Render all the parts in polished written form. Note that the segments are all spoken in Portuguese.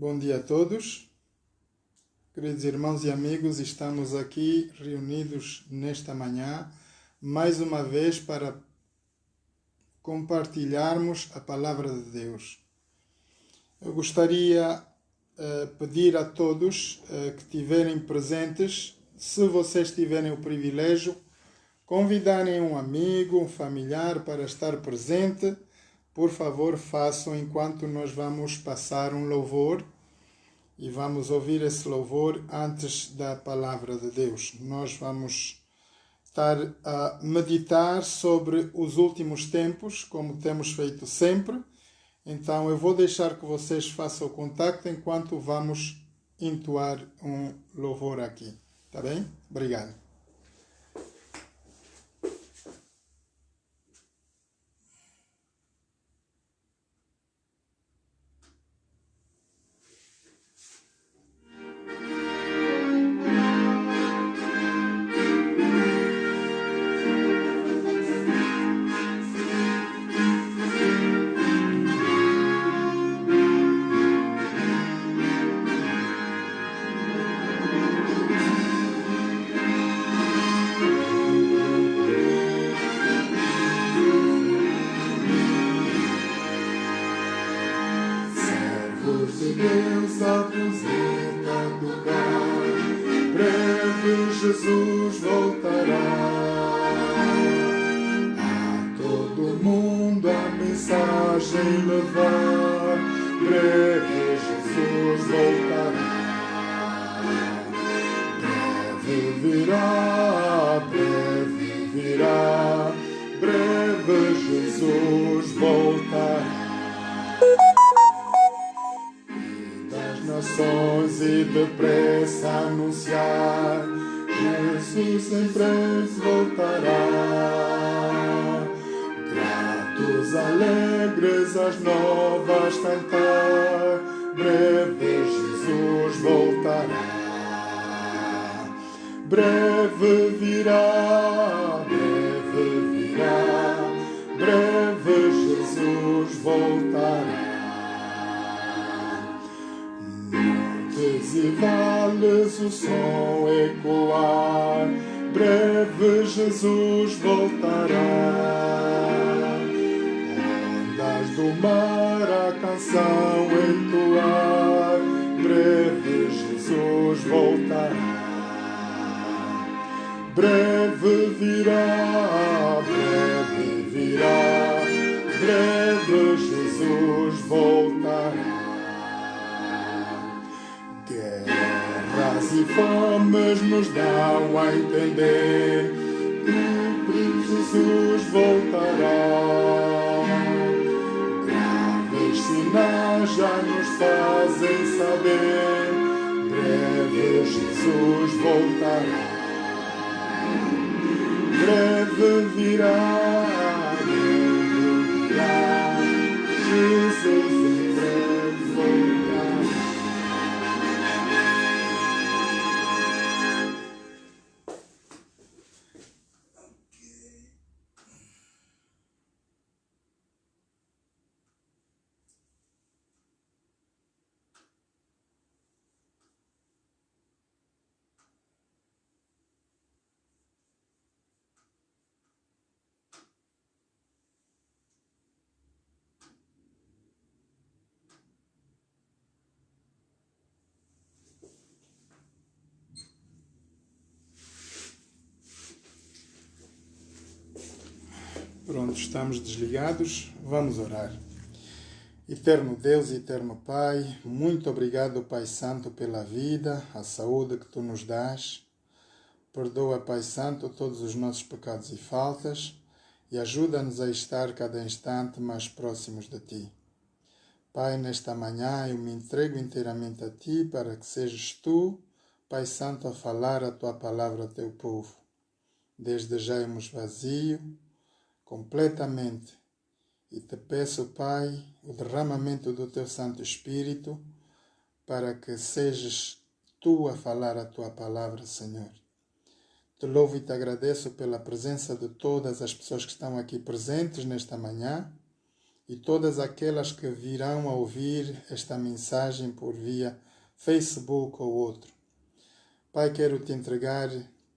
Bom dia a todos, queridos irmãos e amigos, estamos aqui reunidos nesta manhã, mais uma vez para compartilharmos a Palavra de Deus. Eu gostaria de pedir a todos que estiverem presentes, se vocês tiverem o privilégio, convidarem um amigo, um familiar para estar presente. Por favor, façam enquanto nós vamos passar um louvor e vamos ouvir esse louvor antes da palavra de Deus. Nós vamos estar a meditar sobre os últimos tempos, como temos feito sempre. Então, eu vou deixar que vocês façam o contacto enquanto vamos entoar um louvor aqui. Tá bem? Obrigado. Deus aposenta do lar, breve Jesus voltará. A todo mundo a mensagem levar, breve Jesus voltará. Breve virá, breve virá, breve Jesus voltará. Nações e depressa anunciar, Jesus em breve voltará. Gratos, alegres, as novas cantar, breve Jesus voltará. Breve virá, breve virá, breve Jesus voltará. E vales o som ecoar, breve Jesus voltará. Ondas do mar a canção entoar, breve Jesus voltará. Breve virá, breve virá, breve Jesus voltará. Guerras e fomes nos dão a entender que Jesus voltará. Graves sinais já nos fazem saber, breve Jesus voltará. Breve virá, Jesus em breve voltará. Pronto, estamos desligados. Vamos orar. Eterno Deus e eterno Pai, muito obrigado, Pai Santo, pela vida, a saúde que Tu nos dás. Perdoa, Pai Santo, todos os nossos pecados e faltas e ajuda-nos a estar cada instante mais próximos de Ti. Pai, nesta manhã eu me entrego inteiramente a Ti para que sejas Tu, Pai Santo, a falar a Tua palavra ao Teu povo. Desde já eu me esvazio completamente e Te peço, Pai, o derramamento do Teu Santo Espírito para que sejas Tu a falar a Tua palavra, Senhor. Te louvo e Te agradeço pela presença de todas as pessoas que estão aqui presentes nesta manhã e todas aquelas que virão a ouvir esta mensagem por via Facebook ou outro. Pai, quero te entregar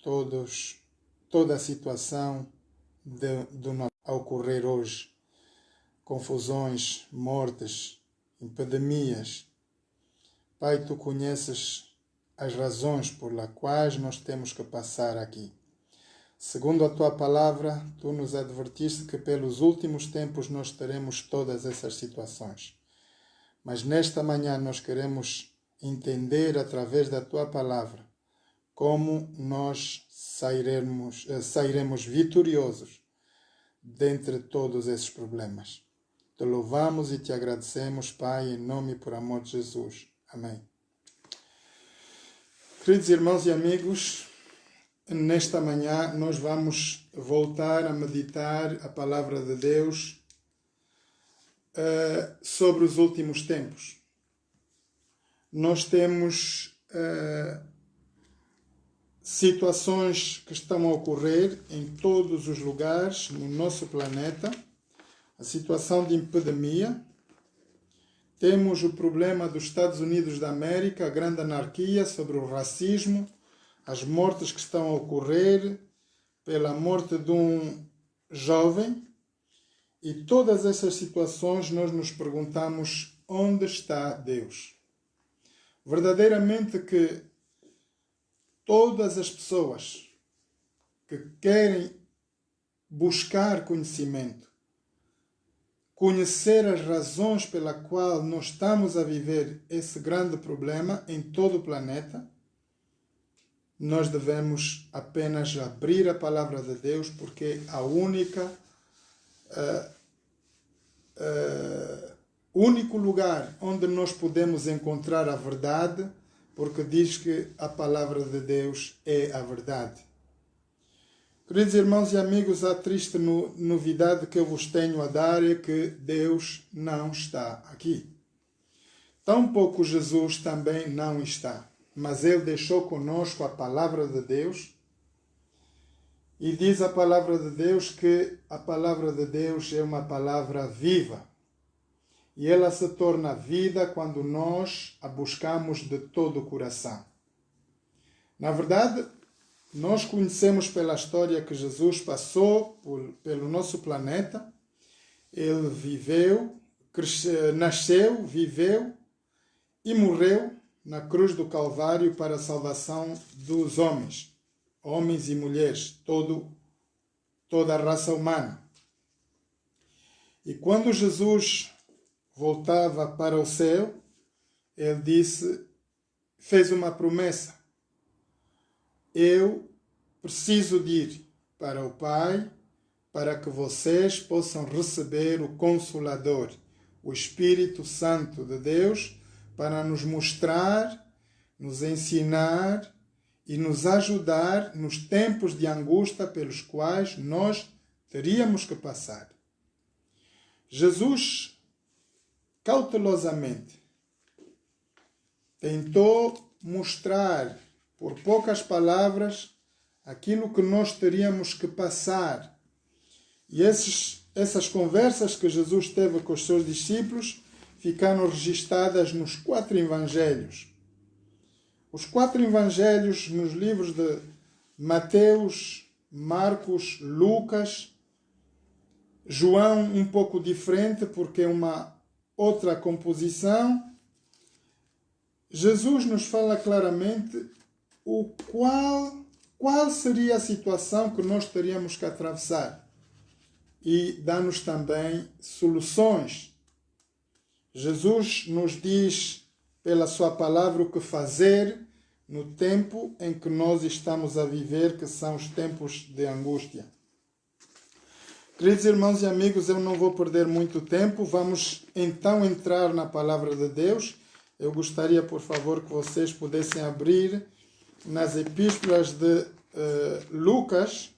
toda a situação a ocorrer hoje. Confusões, mortes, epidemias. Pai, tu conheces as razões por las quais nós temos que passar aqui. Segundo a tua palavra, tu nos advertiste que pelos últimos tempos nós teremos todas essas situações. Mas nesta manhã nós queremos entender através da tua palavra como nós sairemos vitoriosos dentre todos esses problemas. Te louvamos e te agradecemos, Pai, em nome e por amor de Jesus. Amém. Queridos irmãos e amigos, nesta manhã nós vamos voltar a meditar a palavra de Deus sobre os últimos tempos. Nós temos situações que estão a ocorrer em todos os lugares no nosso planeta. A situação de epidemia. Temos o problema dos Estados Unidos da América, a grande anarquia sobre o racismo, as mortes que estão a ocorrer pela morte de um jovem. E todas essas situações nós nos perguntamos: onde está Deus? Verdadeiramente que todas as pessoas que querem buscar conhecimento, conhecer as razões pela qual nós estamos a viver esse grande problema em todo o planeta, nós devemos apenas abrir a palavra de Deus, porque é a único lugar onde nós podemos encontrar a verdade, porque diz que a palavra de Deus é a verdade. Queridos irmãos e amigos, a triste novidade que eu vos tenho a dar é que Deus não está aqui. Tampouco Jesus também não está, mas Ele deixou conosco a palavra de Deus, e diz a palavra de Deus que a palavra de Deus é uma palavra viva. E ela se torna vida quando nós a buscamos de todo o coração. Na verdade, nós conhecemos pela história que Jesus passou pelo nosso planeta. Ele viveu, nasceu, viveu e morreu na cruz do Calvário para a salvação dos homens e mulheres, toda a raça humana. E quando Jesus voltava para o céu, ele fez uma promessa: eu preciso de ir para o Pai para que vocês possam receber o Consolador, o Espírito Santo de Deus, para nos mostrar, nos ensinar e nos ajudar nos tempos de angústia pelos quais nós teríamos que passar. Jesus cautelosamente tentou mostrar por poucas palavras aquilo que nós teríamos que passar. E essas conversas que Jesus teve com os seus discípulos ficaram registradas nos 4 evangelhos. Os 4 evangelhos nos livros de Mateus, Marcos, Lucas, João um pouco diferente porque é uma outra composição. Jesus nos fala claramente qual seria a situação que nós teríamos que atravessar e dá-nos também soluções. Jesus nos diz pela sua palavra o que fazer no tempo em que nós estamos a viver, que são os tempos de angústia. Queridos irmãos e amigos, eu não vou perder muito tempo. Vamos então entrar na palavra de Deus. Eu gostaria, por favor, que vocês pudessem abrir nas epístolas de Lucas.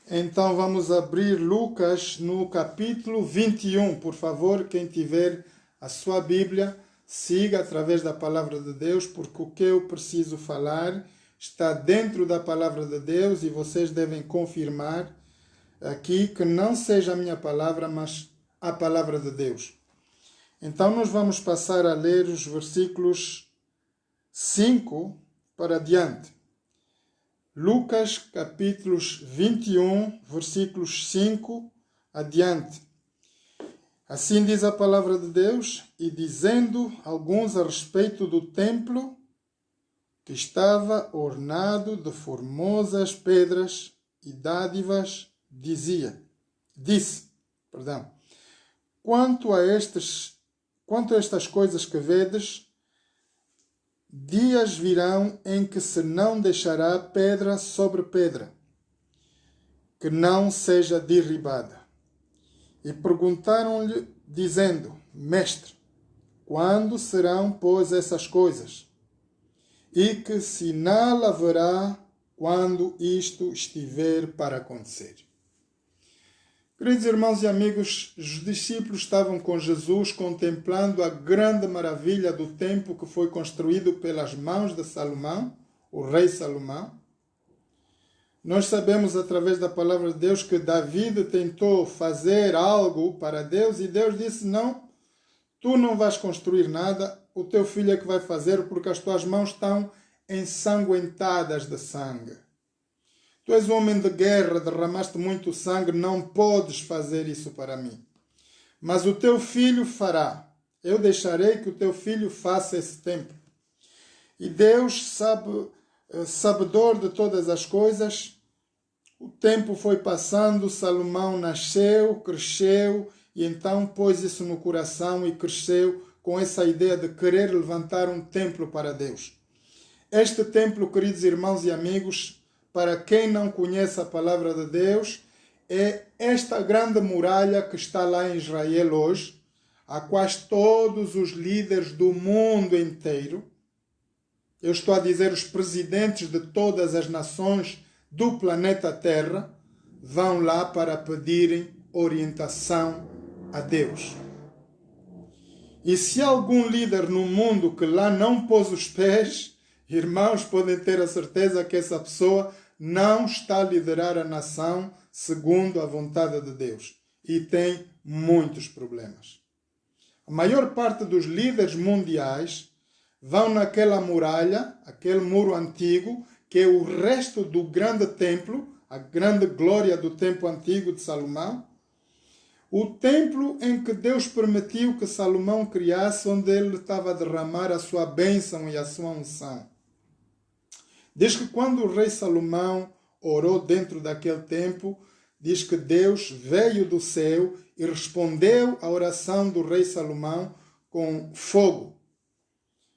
Então vamos abrir Lucas no capítulo 21. Por favor, quem tiver a sua Bíblia, siga através da palavra de Deus, porque o que eu preciso falar está dentro da palavra de Deus e vocês devem confirmar aqui que não seja a minha palavra, mas a palavra de Deus. Então nós vamos passar a ler os versículos 5 para diante. Lucas capítulos 21, versículos 5 adiante. Assim diz a palavra de Deus, e dizendo alguns a respeito do templo, que estava ornado de formosas pedras e dádivas, disse, quanto a estas coisas que vedes, dias virão em que se não deixará pedra sobre pedra, que não seja derribada. E perguntaram-lhe, dizendo, Mestre, quando serão, pois, essas coisas? E que sinal haverá quando isto estiver para acontecer? Queridos irmãos e amigos, os discípulos estavam com Jesus contemplando a grande maravilha do templo que foi construído pelas mãos de Salomão, o rei Salomão. Nós sabemos através da palavra de Deus que David tentou fazer algo para Deus e Deus disse, não, tu não vais construir nada, o teu filho é que vai fazer porque as tuas mãos estão ensanguentadas de sangue. Tu és um homem de guerra, derramaste muito sangue, não podes fazer isso para mim. Mas o teu filho fará. Eu deixarei que o teu filho faça esse templo. E Deus, sabedor de todas as coisas, o tempo foi passando, Salomão nasceu, cresceu, e então pôs isso no coração e cresceu com essa ideia de querer levantar um templo para Deus. Este templo, queridos irmãos e amigos, para quem não conhece a palavra de Deus, é esta grande muralha que está lá em Israel hoje, a quais todos os líderes do mundo inteiro, eu estou a dizer os presidentes de todas as nações do planeta Terra, vão lá para pedirem orientação a Deus. E se algum líder no mundo que lá não pôs os pés, irmãos, podem ter a certeza que essa pessoa não está a liderar a nação segundo a vontade de Deus. E tem muitos problemas. A maior parte dos líderes mundiais vão naquela muralha, aquele muro antigo, que é o resto do grande templo, a grande glória do templo antigo de Salomão. O templo em que Deus permitiu que Salomão criasse, onde ele estava a derramar a sua bênção e a sua unção. Diz que quando o rei Salomão orou dentro daquele templo, diz que Deus veio do céu e respondeu à oração do rei Salomão com fogo.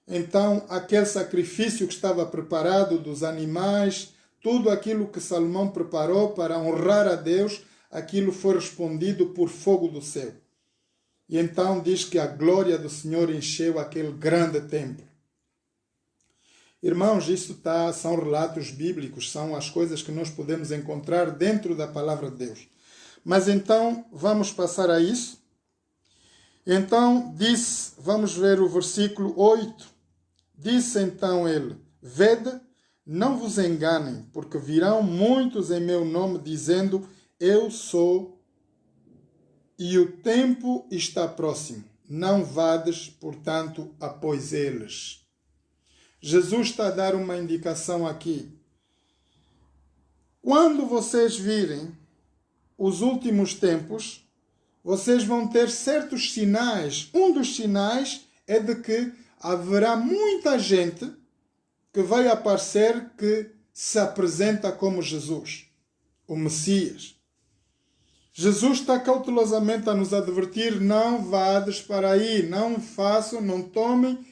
Então, aquele sacrifício que estava preparado dos animais, tudo aquilo que Salomão preparou para honrar a Deus, aquilo foi respondido por fogo do céu. E então diz que a glória do Senhor encheu aquele grande templo. Irmãos, isso são relatos bíblicos, são as coisas que nós podemos encontrar dentro da palavra de Deus. Mas então, vamos passar a isso. Então, vamos ver o versículo 8. Disse então ele, vede, não vos enganem, porque virão muitos em meu nome, dizendo, eu sou, e o tempo está próximo. Não vades, portanto, após eles. Jesus está a dar uma indicação aqui. Quando vocês virem os últimos tempos, vocês vão ter certos sinais. Um dos sinais é de que haverá muita gente que vai aparecer que se apresenta como Jesus, o Messias. Jesus está cautelosamente a nos advertir, não vades para aí, não façam, não tomem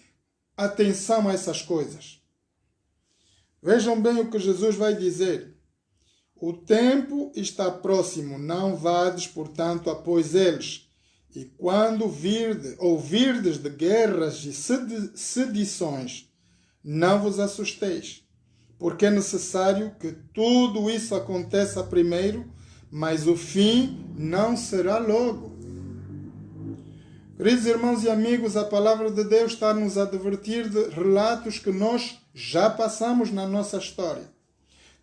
atenção a essas coisas. Vejam bem o que Jesus vai dizer. O tempo está próximo, não vades, portanto, após eles. E quando ouvirdes de guerras e sedições, não vos assusteis, porque é necessário que tudo isso aconteça primeiro, mas o fim não será logo. Queridos irmãos e amigos, a palavra de Deus está a nos advertir de relatos que nós já passamos na nossa história.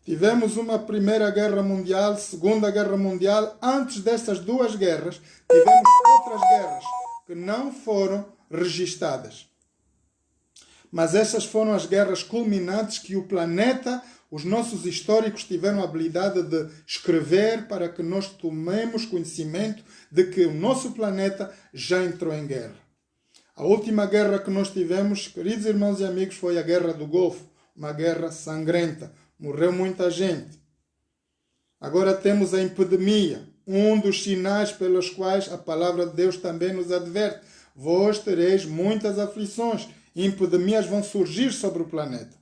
Tivemos uma Primeira Guerra Mundial, Segunda Guerra Mundial. Antes dessas duas guerras, tivemos outras guerras que não foram registadas. Mas essas foram as guerras culminantes que o planeta, os nossos históricos tiveram a habilidade de escrever para que nós tomemos conhecimento de que o nosso planeta já entrou em guerra. A última guerra que nós tivemos, queridos irmãos e amigos, foi a Guerra do Golfo, uma guerra sangrenta. Morreu muita gente. Agora temos a epidemia, um dos sinais pelos quais a palavra de Deus também nos adverte. Vós tereis muitas aflições. Epidemias vão surgir sobre o planeta.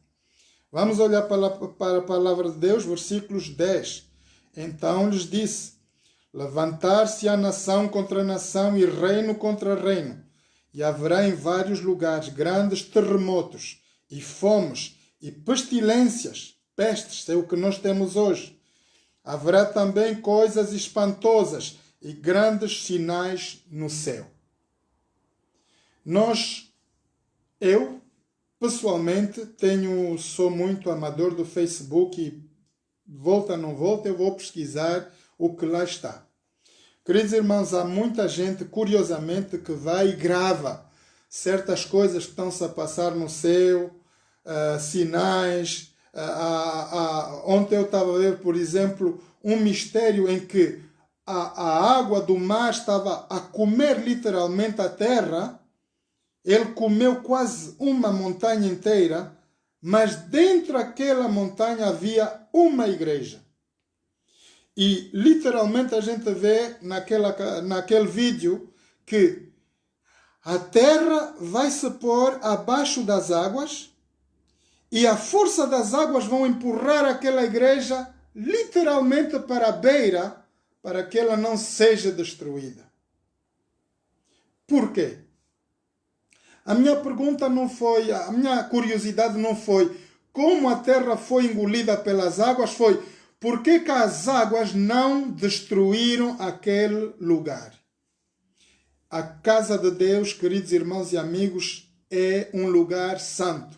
Vamos olhar para a palavra de Deus, versículos 10. Então lhes disse: levantar-se-á nação contra nação e reino contra reino, e haverá em vários lugares grandes terremotos, e fomes, e pestilências, pestes, é o que nós temos hoje. Haverá também coisas espantosas e grandes sinais no céu. Eu, pessoalmente, sou muito amador do Facebook e volta não volta, eu vou pesquisar o que lá está. Queridos irmãos, há muita gente, curiosamente, que vai e grava certas coisas que estão-se a passar no céu, sinais. Ontem eu estava a ver, por exemplo, um mistério em que a água do mar estava a comer literalmente a terra. Ele comeu quase uma montanha inteira, mas dentro daquela montanha havia uma igreja. E literalmente a gente vê naquele vídeo que a terra vai se pôr abaixo das águas e a força das águas vão empurrar aquela igreja literalmente para a beira, para que ela não seja destruída. Por quê? A minha pergunta não foi, a minha curiosidade não foi como a terra foi engolida pelas águas, foi por que as águas não destruíram aquele lugar. A casa de Deus, queridos irmãos e amigos, é um lugar santo.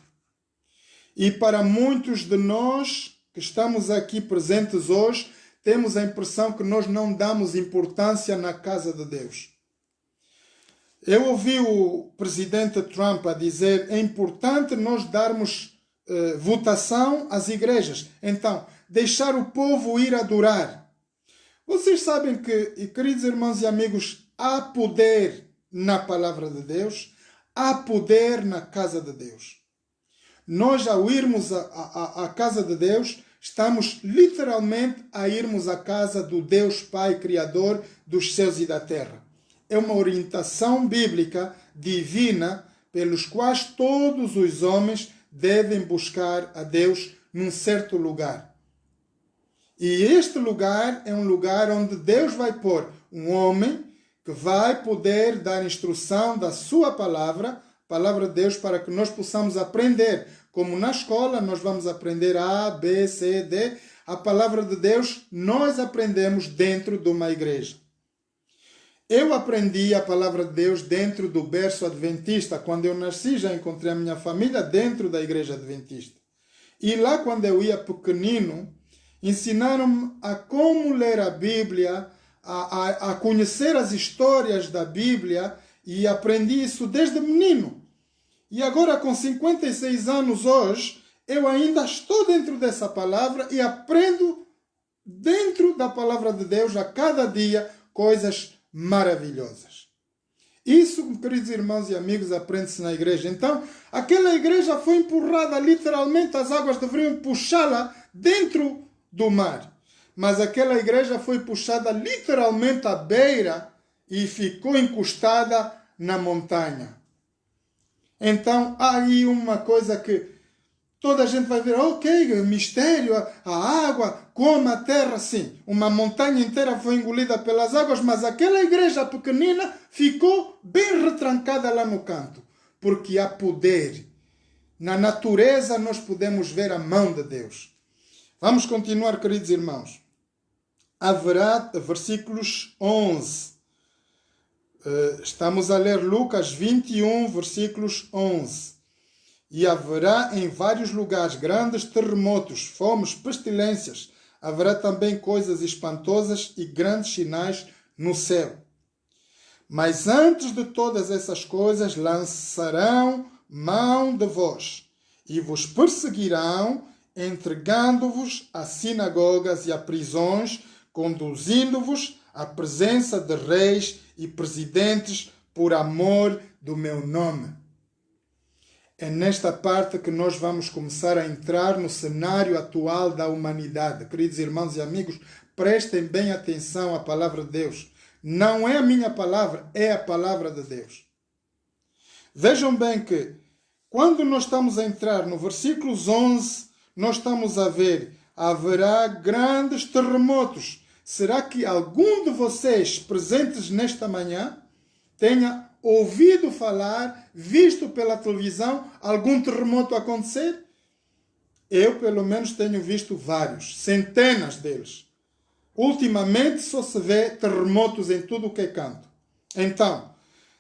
E para muitos de nós que estamos aqui presentes hoje, temos a impressão que nós não damos importância na casa de Deus. Eu ouvi o presidente Trump a dizer: é importante nós darmos votação às igrejas. Então, deixar o povo ir adorar. Vocês sabem que, queridos irmãos e amigos, há poder na palavra de Deus, há poder na casa de Deus. Nós, ao irmos à casa de Deus, estamos literalmente a irmos à casa do Deus Pai Criador dos céus e da terra. É uma orientação bíblica divina pelos quais todos os homens devem buscar a Deus num certo lugar. E este lugar é um lugar onde Deus vai pôr um homem que vai poder dar instrução da sua palavra de Deus, para que nós possamos aprender. Como na escola nós vamos aprender A, B, C, D. A palavra de Deus nós aprendemos dentro de uma igreja. Eu aprendi a palavra de Deus dentro do berço adventista. Quando eu nasci, já encontrei a minha família dentro da igreja adventista. E lá, quando eu ia pequenino, ensinaram-me a como ler a Bíblia, a conhecer as histórias da Bíblia, e aprendi isso desde menino. E agora, com 56 anos hoje, eu ainda estou dentro dessa palavra e aprendo dentro da palavra de Deus a cada dia coisas maravilhosas. Isso, queridos irmãos e amigos, aprende-se na igreja. Então, aquela igreja foi empurrada literalmente, as águas deveriam puxá-la dentro do mar. Mas aquela igreja foi puxada literalmente à beira e ficou encostada na montanha. Então, há aí uma coisa que toda a gente vai ver: ok, mistério, a água, como a terra, sim. Uma montanha inteira foi engolida pelas águas, mas aquela igreja pequenina ficou bem retrancada lá no canto. Porque há poder. Na natureza nós podemos ver a mão de Deus. Vamos continuar, queridos irmãos. Haverá, versículos 11. Estamos a ler Lucas 21, versículos 11. E haverá em vários lugares grandes terremotos, fomes, pestilências. Haverá também coisas espantosas e grandes sinais no céu. Mas antes de todas essas coisas, lançarão mão de vós e vos perseguirão, entregando-vos a sinagogas e a prisões, conduzindo-vos à presença de reis e presidentes por amor do meu nome. É nesta parte que nós vamos começar a entrar no cenário atual da humanidade. Queridos irmãos e amigos, prestem bem atenção à palavra de Deus. Não é a minha palavra, é a palavra de Deus. Vejam bem que, quando nós estamos a entrar no versículos 11, nós estamos a ver, haverá grandes terremotos. Será que algum de vocês presentes nesta manhã tenha ouvido falar, visto pela televisão, algum terremoto acontecer? Eu, pelo menos, tenho visto vários, centenas deles. Ultimamente só se vê terremotos em tudo o que é canto. Então,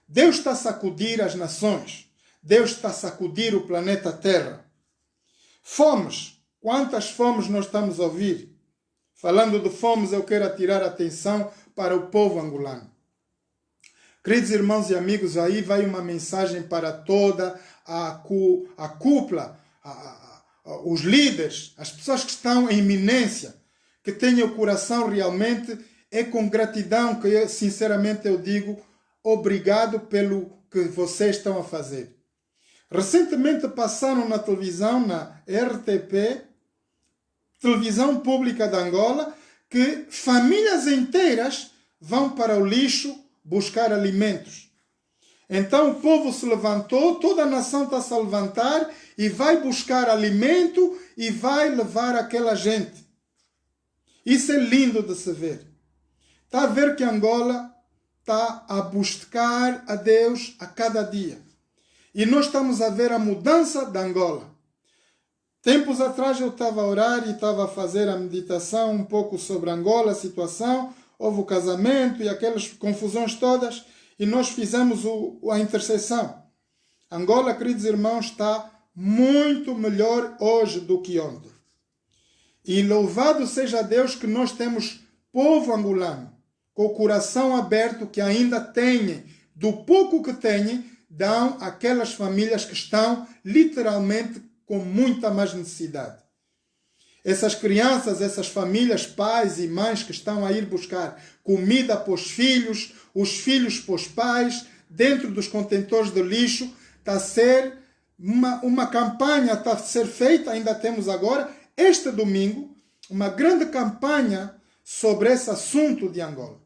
Deus está a sacudir as nações. Deus está a sacudir o planeta Terra. Fomes. Quantas fomes nós estamos a ouvir? Falando de fomes, eu quero atirar a atenção para o povo angolano. Queridos irmãos e amigos, aí vai uma mensagem para toda a cúpula, os líderes, as pessoas que estão em iminência, que tenham o coração realmente, é com gratidão que eu, sinceramente eu digo, obrigado pelo que vocês estão a fazer. Recentemente passaram na televisão, na RTP, televisão pública de Angola, que famílias inteiras vão para o lixo buscar alimentos. Então o povo se levantou, toda a nação está a se levantar e vai buscar alimento e vai levar aquela gente. Isso é lindo de se ver. Está a ver que Angola está a buscar a Deus a cada dia. E nós estamos a ver a mudança de Angola. Tempos atrás eu estava a orar e estava a fazer a meditação um pouco sobre Angola, a situação. Houve o casamento e aquelas confusões todas e nós fizemos a intercessão. Angola, queridos irmãos, está muito melhor hoje do que ontem. E louvado seja Deus que nós temos povo angolano com o coração aberto que ainda têm, do pouco que têm, dão àquelas famílias que estão literalmente com muita mais necessidade. Essas crianças, essas famílias, pais e mães que estão a ir buscar comida para os filhos para os pais, dentro dos contentores de lixo, está a ser uma campanha, está a ser feita, ainda temos agora, este domingo, uma grande campanha sobre esse assunto de Angola.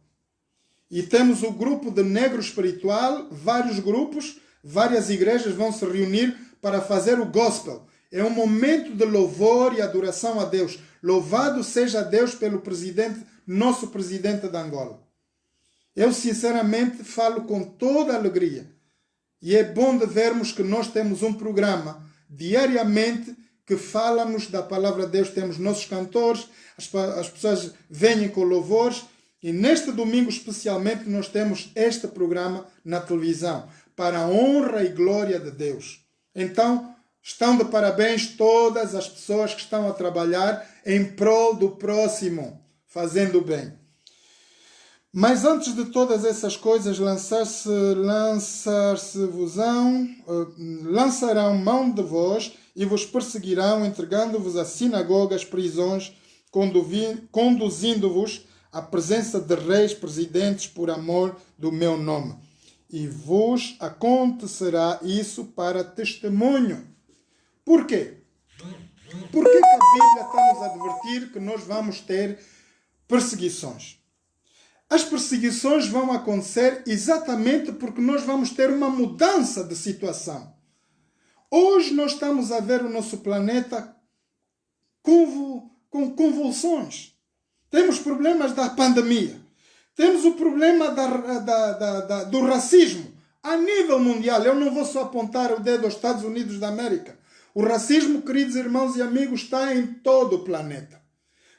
E temos o grupo de Negro Espiritual, vários grupos, várias igrejas vão se reunir para fazer o gospel. É um momento de louvor e adoração a Deus. Louvado seja Deus pelo presidente, nosso presidente de Angola. Eu sinceramente falo com toda alegria. E é bom de vermos que nós temos um programa diariamente que fala-nos da palavra de Deus. Temos nossos cantores, as pessoas vêm com louvores. E neste domingo especialmente nós temos este programa na televisão para a honra e glória de Deus. Então, estão de parabéns todas as pessoas que estão a trabalhar em prol do próximo, fazendo o bem. Mas antes de todas essas coisas, lançarão mão de vós e vos perseguirão, entregando-vos a sinagogas, prisões, conduzindo-vos à presença de reis, presidentes, por amor do meu nome. E vos acontecerá isso para testemunho. Por quê? Por que a Bíblia está a nos advertir que nós vamos ter perseguições? As perseguições vão acontecer exatamente porque nós vamos ter uma mudança de situação. Hoje nós estamos a ver o nosso planeta com convulsões. Temos problemas da pandemia. Temos o problema do racismo a nível mundial. Eu não vou só apontar o dedo aos Estados Unidos da América. O racismo, queridos irmãos e amigos, está em todo o planeta.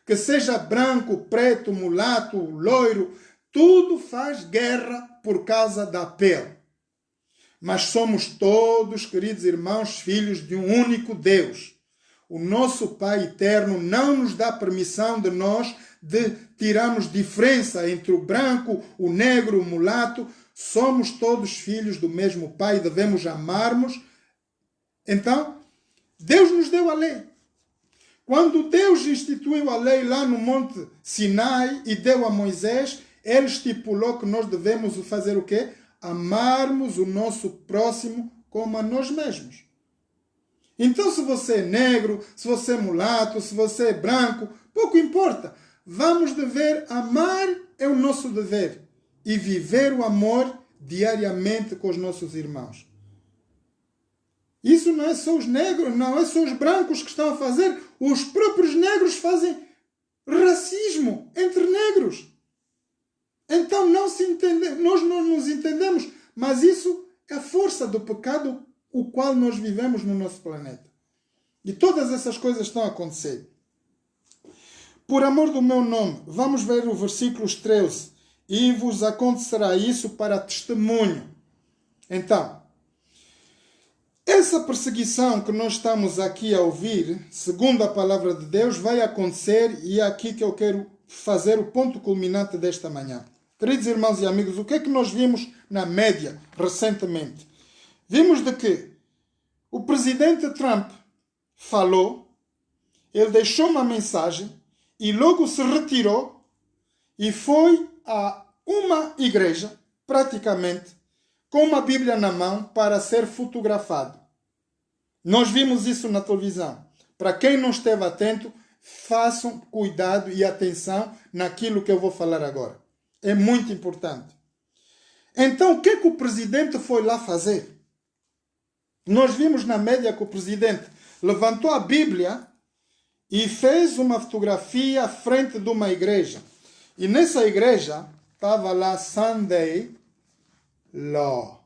Que seja branco, preto, mulato, loiro, tudo faz guerra por causa da pele. Mas somos todos, queridos irmãos, filhos de um único Deus. O nosso Pai eterno não nos dá permissão de tirarmos diferença entre o branco, o negro, o mulato. Somos todos filhos do mesmo Pai, devemos amarmos. Então, Deus nos deu a lei. Quando Deus instituiu a lei lá no Monte Sinai e deu a Moisés, ele estipulou que nós devemos fazer o quê? Amarmos o nosso próximo como a nós mesmos. Então, se você é negro, se você é mulato, se você é branco, pouco importa. Vamos dever amar, é o nosso dever. E viver o amor diariamente com os nossos irmãos. Isso não é só os negros, não é só os brancos que estão a fazer. Os próprios negros fazem racismo entre negros. Então nós não nos entendemos. Mas isso é a força do pecado o qual nós vivemos no nosso planeta. E todas essas coisas estão a acontecer. Por amor do meu nome, vamos ver o versículo 13. E vos acontecerá isso para testemunho. Então, essa perseguição que nós estamos aqui a ouvir, segundo a palavra de Deus, vai acontecer e é aqui que eu quero fazer o ponto culminante desta manhã. Queridos irmãos e amigos, o que é que nós vimos na média recentemente? Vimos de que o presidente Trump falou, ele deixou uma mensagem e logo se retirou e foi a uma igreja, praticamente, com uma Bíblia na mão para ser fotografado. Nós vimos isso na televisão. Para quem não esteve atento, façam cuidado e atenção naquilo que eu vou falar agora. É muito importante. Então, o que é que o presidente foi lá fazer? Nós vimos na média que o presidente levantou a Bíblia e fez uma fotografia à frente de uma igreja. E nessa igreja estava lá Sunday Law.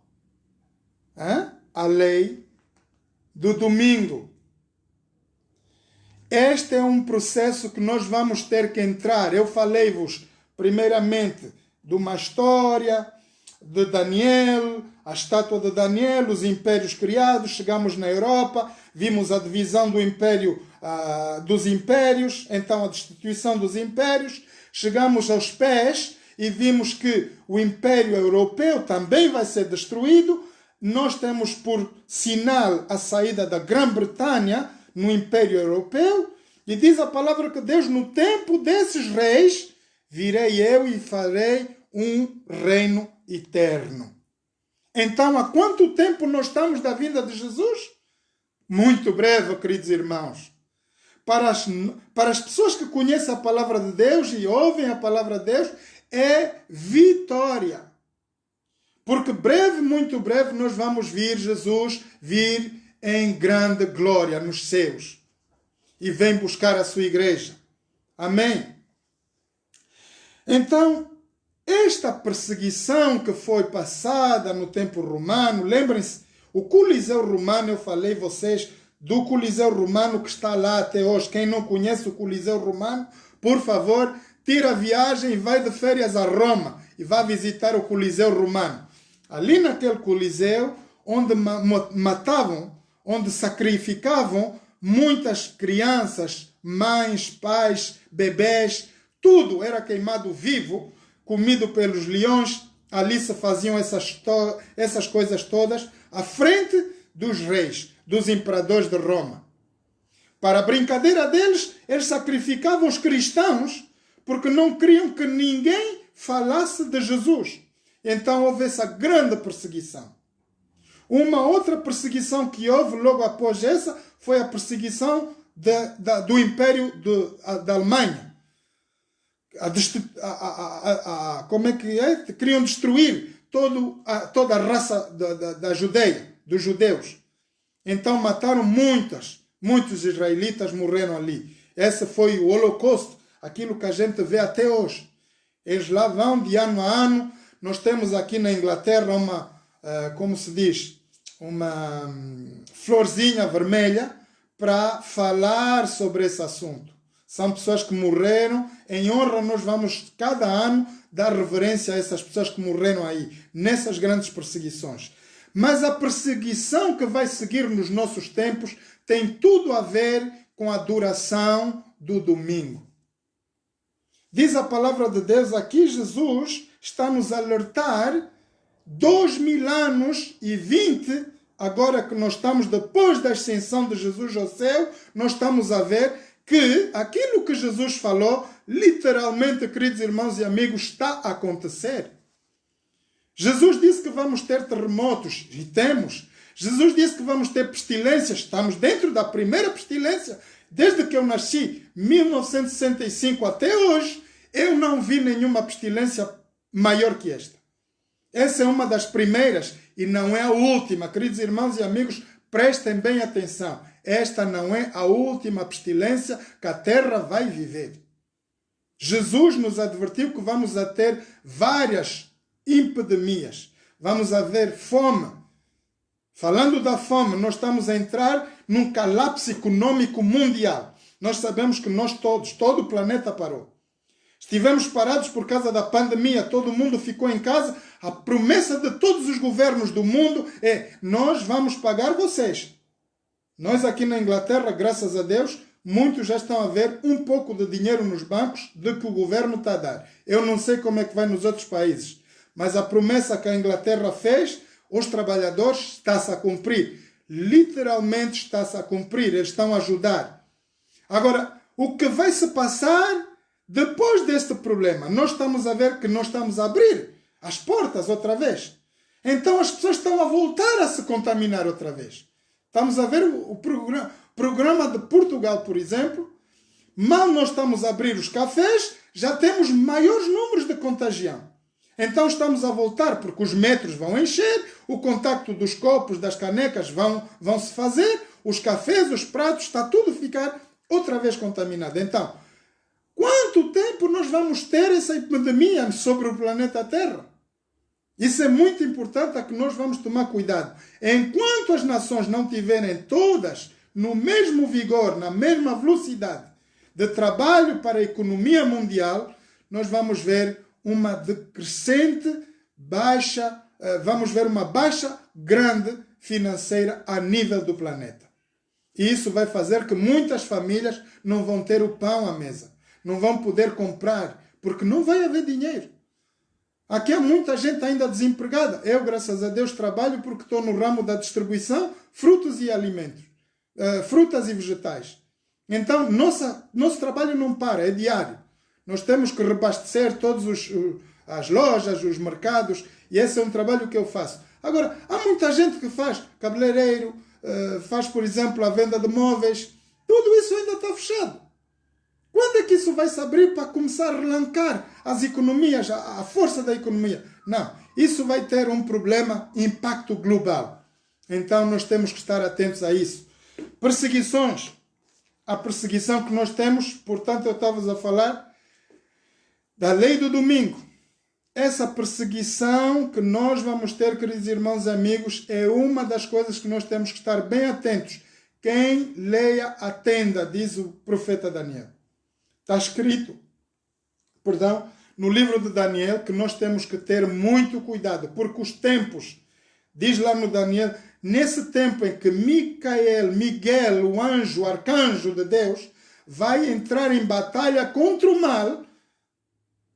A lei do domingo. Este é um processo que nós vamos ter que entrar. Eu falei-vos primeiramente de uma história de Daniel, a estátua de Daniel, os impérios criados. Chegamos na Europa, vimos a divisão do império, dos impérios, então a destituição dos impérios. Chegamos aos pés e vimos que o Império Europeu também vai ser destruído. Nós temos por sinal a saída da Grã-Bretanha no Império Europeu. E diz a palavra que Deus, no tempo desses reis, virei eu e farei um reino eterno. Então, há quanto tempo nós estamos da vinda de Jesus? Muito breve, queridos irmãos. Para as pessoas que conhecem a palavra de Deus e ouvem a palavra de Deus, é vitória. Porque breve, muito breve, nós vamos ver Jesus vir em grande glória nos céus. E vem buscar a sua igreja. Amém? Então, esta perseguição que foi passada no tempo romano, lembrem-se, o Coliseu Romano, eu falei a vocês do Coliseu Romano que está lá até hoje. Quem não conhece o Coliseu Romano, por favor, tira a viagem e vai de férias a Roma e vá visitar o Coliseu Romano. Ali naquele Coliseu, onde matavam, onde sacrificavam muitas crianças, mães, pais, bebês, tudo era queimado vivo, comido pelos leões. Ali se faziam essas coisas todas à frente dos reis, dos imperadores de Roma. Para a brincadeira deles, eles sacrificavam os cristãos porque não queriam que ninguém falasse de Jesus. Então houve essa grande perseguição. Uma outra perseguição que houve logo após essa foi a perseguição do Império da Alemanha. Como é que é? Queriam destruir toda a raça da Judeia, dos judeus. Então mataram muitos israelitas morreram ali. Esse foi o Holocausto, aquilo que a gente vê até hoje. Eles lá vão de ano a ano. Nós temos aqui na Inglaterra como se diz, uma florzinha vermelha para falar sobre esse assunto. São pessoas que morreram. Em honra, nós vamos cada ano dar reverência a essas pessoas que morreram aí, nessas grandes perseguições. Mas a perseguição que vai seguir nos nossos tempos tem tudo a ver com a duração do domingo. Diz a palavra de Deus aqui, Jesus está nos alertar 2000 anos e 20, agora que nós estamos depois da ascensão de Jesus ao céu, nós estamos a ver que aquilo que Jesus falou, literalmente, queridos irmãos e amigos, está a acontecer. Jesus disse que vamos ter terremotos, e temos. Jesus disse que vamos ter pestilências, estamos dentro da primeira pestilência. Desde que eu nasci, 1965 até hoje, eu não vi nenhuma pestilência maior que esta. Essa é uma das primeiras e não é a última. Queridos irmãos e amigos, prestem bem atenção. Esta não é a última pestilência que a terra vai viver. Jesus nos advertiu que vamos a ter várias epidemias. Vamos a ver fome. Falando da fome, nós estamos a entrar num colapso econômico mundial. Nós sabemos que nós todos, todo o planeta parou. Estivemos parados por causa da pandemia, todo mundo ficou em casa. A promessa de todos os governos do mundo é: nós vamos pagar vocês. Nós aqui na Inglaterra, graças a Deus, muitos já estão a ver um pouco de dinheiro nos bancos do que o governo está a dar. Eu não sei como é que vai nos outros países, mas a promessa que a Inglaterra fez, os trabalhadores, está-se a cumprir. Literalmente está-se a cumprir, eles estão a ajudar. Agora, o que vai se passar depois deste problema? Nós estamos a ver que nós estamos a abrir as portas outra vez. Então as pessoas estão a voltar a se contaminar outra vez. Estamos a ver o programa de Portugal, por exemplo. Mal nós estamos a abrir os cafés, já temos maiores números de contagião. Então estamos a voltar, porque os metros vão encher, o contacto dos copos, das canecas vão se fazer, os cafés, os pratos, está tudo a ficar outra vez contaminado. Então, quanto tempo nós vamos ter essa epidemia sobre o planeta Terra? Isso é muito importante, é que nós vamos tomar cuidado. Enquanto as nações não tiverem todas no mesmo vigor, na mesma velocidade de trabalho para a economia mundial, nós vamos ver uma decrescente baixa, vamos ver uma baixa grande financeira a nível do planeta. E isso vai fazer que muitas famílias não vão ter o pão à mesa, não vão poder comprar, porque não vai haver dinheiro. Aqui há muita gente ainda desempregada. Eu, graças a Deus, trabalho porque estou no ramo da distribuição, frutos e alimentos, frutas e vegetais. Então, nosso trabalho não para, é diário. Nós temos que reabastecer todas as lojas, os mercados, e esse é um trabalho que eu faço. Agora, há muita gente que faz cabeleireiro, faz, por exemplo, a venda de móveis. Tudo isso ainda está fechado. Quando é que isso vai se abrir para começar a relancar as economias, a força da economia? Não, isso vai ter um problema, impacto global. Então nós temos que estar atentos a isso. Perseguições. A perseguição que nós temos, portanto eu estava a falar da lei do domingo. Essa perseguição que nós vamos ter, queridos irmãos e amigos, é uma das coisas que nós temos que estar bem atentos. Quem leia atenda, diz o profeta Daniel. Está escrito, no livro de Daniel, que nós temos que ter muito cuidado, porque os tempos, diz lá no Daniel, nesse tempo em que Miguel, o anjo, o arcanjo de Deus, vai entrar em batalha contra o mal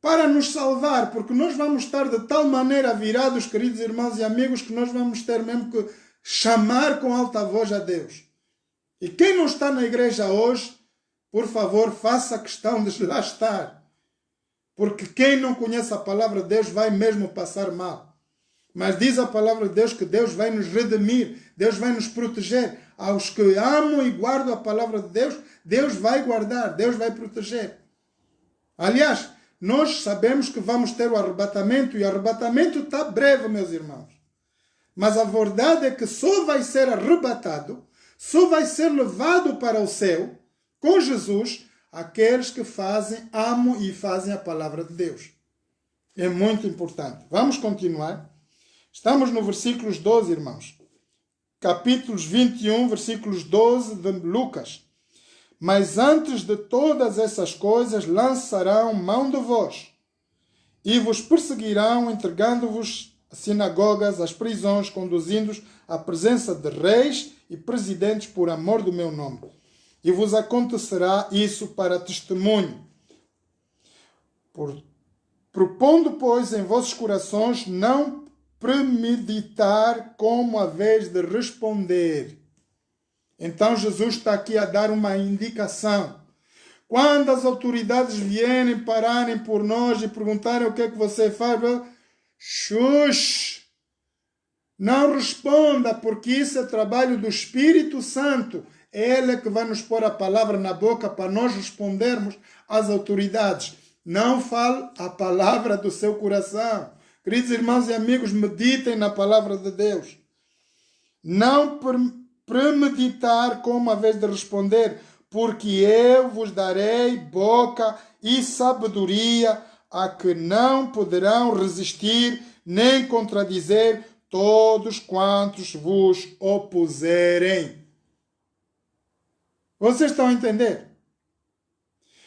para nos salvar, porque nós vamos estar de tal maneira virados, queridos irmãos e amigos, que nós vamos ter mesmo que chamar com alta voz a Deus. E quem não está na igreja hoje, por favor, faça questão de lá estar. Porque quem não conhece a palavra de Deus vai mesmo passar mal. Mas diz a palavra de Deus que Deus vai nos redimir, Deus vai nos proteger. Aos que amam e guardam a palavra de Deus, Deus vai guardar, Deus vai proteger. Aliás, nós sabemos que vamos ter o arrebatamento, e o arrebatamento está breve, meus irmãos. Mas a verdade é que só vai ser arrebatado, só vai ser levado para o céu, com Jesus, aqueles que amam e fazem a palavra de Deus. É muito importante. Vamos continuar. Estamos no versículos 12, irmãos. Capítulos 21, versículos 12 de Lucas. Mas antes de todas essas coisas lançarão mão de vós e vos perseguirão, entregando-vos as sinagogas, as prisões, conduzindo-os à presença de reis e presidentes por amor do meu nome. E vos acontecerá isso para testemunho. Propondo, pois, em vossos corações não premeditar como a vez de responder. Então Jesus está aqui a dar uma indicação. Quando as autoridades vierem, pararem por nós e perguntarem o que é que você faz, shush! Não responda, porque isso é trabalho do Espírito Santo. Ele é que vai nos pôr a palavra na boca para nós respondermos às autoridades. Não fale a palavra do seu coração. Queridos irmãos e amigos, meditem na palavra de Deus. Não premeditar como a vez de responder, porque eu vos darei boca e sabedoria a que não poderão resistir nem contradizer todos quantos vos opuserem. Vocês estão a entender?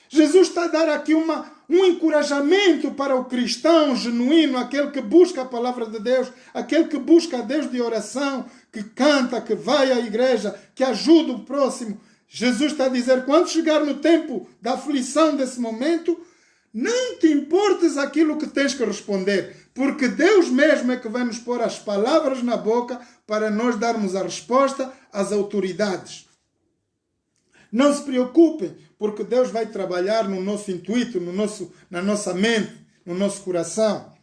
Jesus está a dar aqui um encorajamento para o cristão genuíno, aquele que busca a palavra de Deus, aquele que busca a Deus de oração, que canta, que vai à igreja, que ajuda o próximo. Jesus está a dizer, quando chegar no tempo da aflição desse momento, não te importes aquilo que tens que responder, porque Deus mesmo é que vai nos pôr as palavras na boca para nós darmos a resposta às autoridades. Não se preocupem, porque Deus vai trabalhar no nosso intuito, na nossa mente, no nosso coração.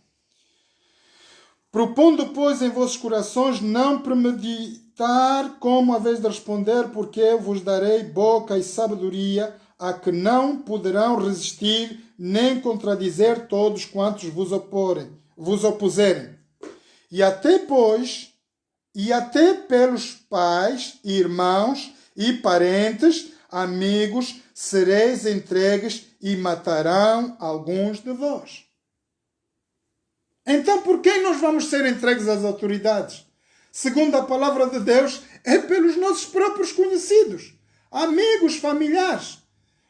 Propondo, pois, em vossos corações não premeditar como a vez de responder, porque eu vos darei boca e sabedoria a que não poderão resistir nem contradizer todos quantos vos opuserem. E até pelos pais, irmãos e parentes, amigos, sereis entregues e matarão alguns de vós. Então, por que nós vamos ser entregues às autoridades? Segundo a palavra de Deus, é pelos nossos próprios conhecidos, amigos, familiares.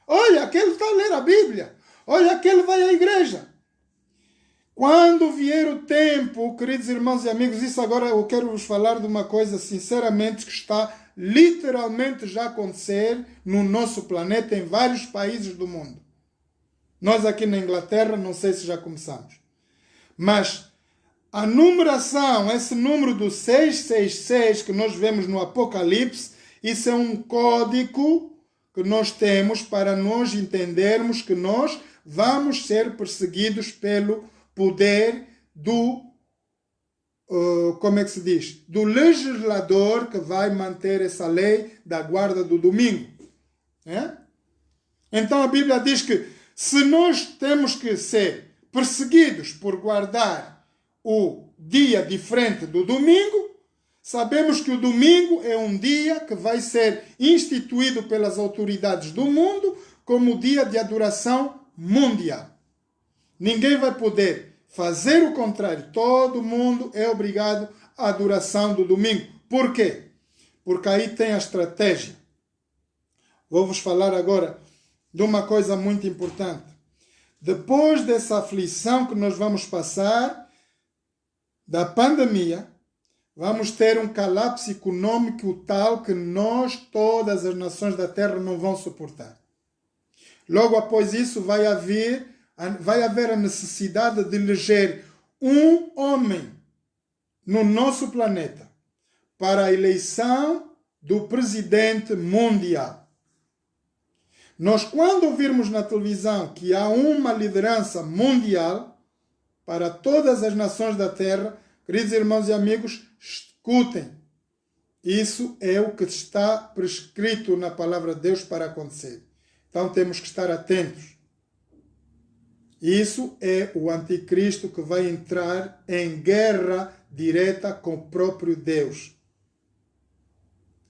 Olha, aquele está a ler a Bíblia. Olha, aquele vai à igreja. Quando vier o tempo, queridos irmãos e amigos, isso agora eu quero vos falar de uma coisa, sinceramente, que está literalmente já a acontecer no nosso planeta, em vários países do mundo. Nós aqui na Inglaterra, não sei se já começamos. Mas a numeração, esse número do 666 que nós vemos no Apocalipse, isso é um código que nós temos para nós entendermos que nós vamos ser perseguidos pelo poder do, como é que se diz? Do legislador que vai manter essa lei da guarda do domingo. É? Então a Bíblia diz que se nós temos que ser perseguidos por guardar o dia diferente do domingo, sabemos que o domingo é um dia que vai ser instituído pelas autoridades do mundo como dia de adoração mundial. Ninguém vai poder fazer o contrário. Todo mundo é obrigado à adoração do domingo. Por quê? Porque aí tem a estratégia. Vou-vos falar agora de uma coisa muito importante. Depois dessa aflição que nós vamos passar, da pandemia, vamos ter um colapso econômico tal que nós, todas as nações da Terra, não vão suportar. Logo após isso vai haver a necessidade de eleger um homem no nosso planeta para a eleição do presidente mundial. Nós, quando ouvirmos na televisão que há uma liderança mundial para todas as nações da Terra, queridos irmãos e amigos, escutem. Isso é o que está prescrito na palavra de Deus para acontecer. Então temos que estar atentos. Isso é o anticristo que vai entrar em guerra direta com o próprio Deus.